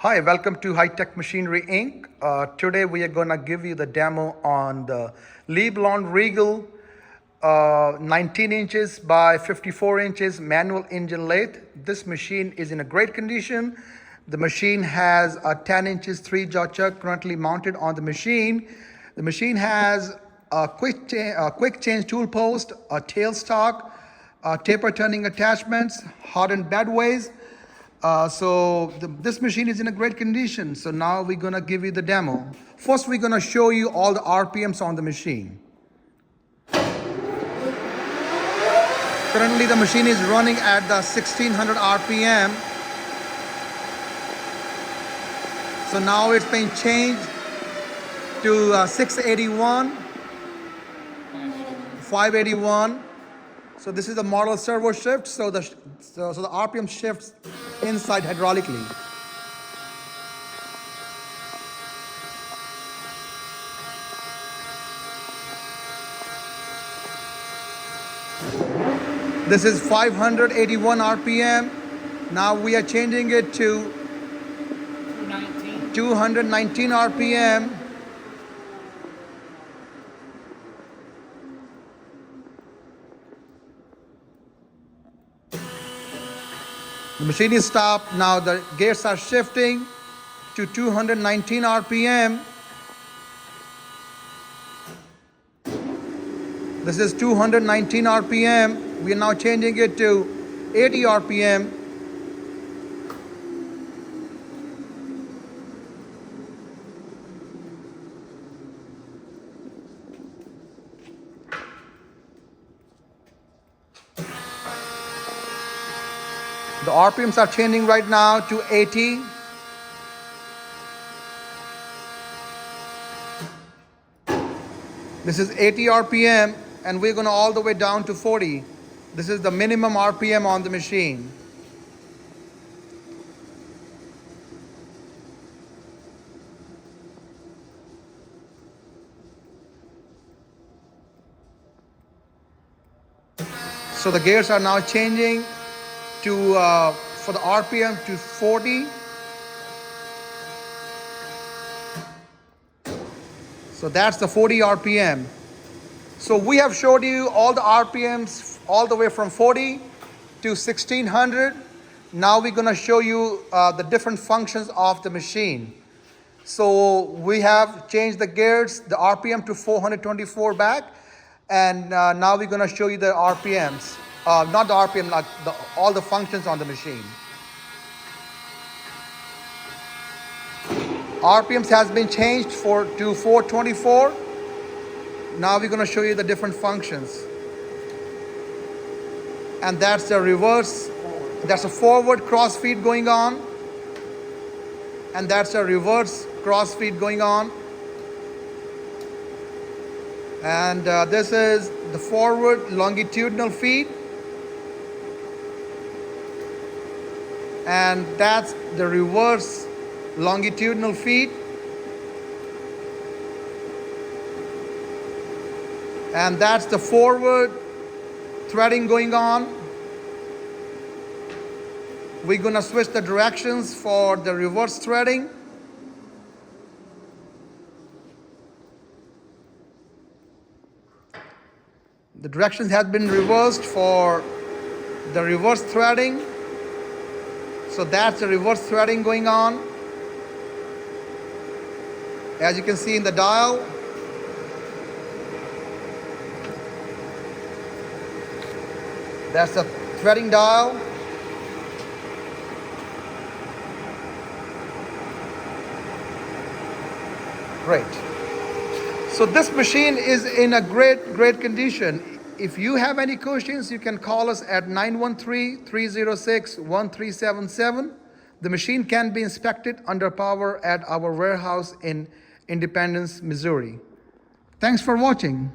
Hi, welcome to High Tech Machinery Inc. Today we are going to give you the demo on the Leblond Regal 19 inches by 54 inches manual engine lathe. This machine is in a great condition. The machine has a 10 inches 3-jaw chuck currently mounted on the machine. The machine has a quick change tool post, a tailstock, taper turning attachments, hardened bedways. This machine is in a great condition. So now we're gonna give you the demo. First, we're gonna show you all the RPMs on the machine. Currently, the machine is running at the 1600 RPM. So now it's been changed to 681, 581. So this is the model servo shift. So the RPM shifts inside hydraulically. This is 581 RPM. Now we are changing it to 219 RPM. The machine is stopped. Now the gears are shifting to 219 RPM. This is 219 RPM. We are now changing it to 80 RPM. The RPMs are changing right now to 80. This is 80 RPM, and we're going to all the way down to 40. This is the minimum RPM on the machine. So the gears are now changing to for the RPM to 40. So that's the 40 RPM. So we have showed you all the RPMs all the way from 40 to 1600. Now we're going to show you the different functions of the machine. So we have changed the gears, the RPM to 424 back, and now we're going to show you the RPMs. Not the RPM, like all the functions on the machine. RPMs has been changed to 424. Now we're going to show you the different functions. And that's the reverse. That's a forward cross feed going on. And that's a reverse cross feed going on. And this is the forward longitudinal feed. And that's the reverse longitudinal feed. And that's the forward threading going on. We're going to switch the directions for the reverse threading. The directions have been reversed for the reverse threading. So that's the reverse threading going on. As you can see in the dial. That's the threading dial. Great. So this machine is in a great condition. If you have any questions, you can call us at 913-306-1377. The machine can be inspected under power at our warehouse in Independence, Missouri. Thanks for watching.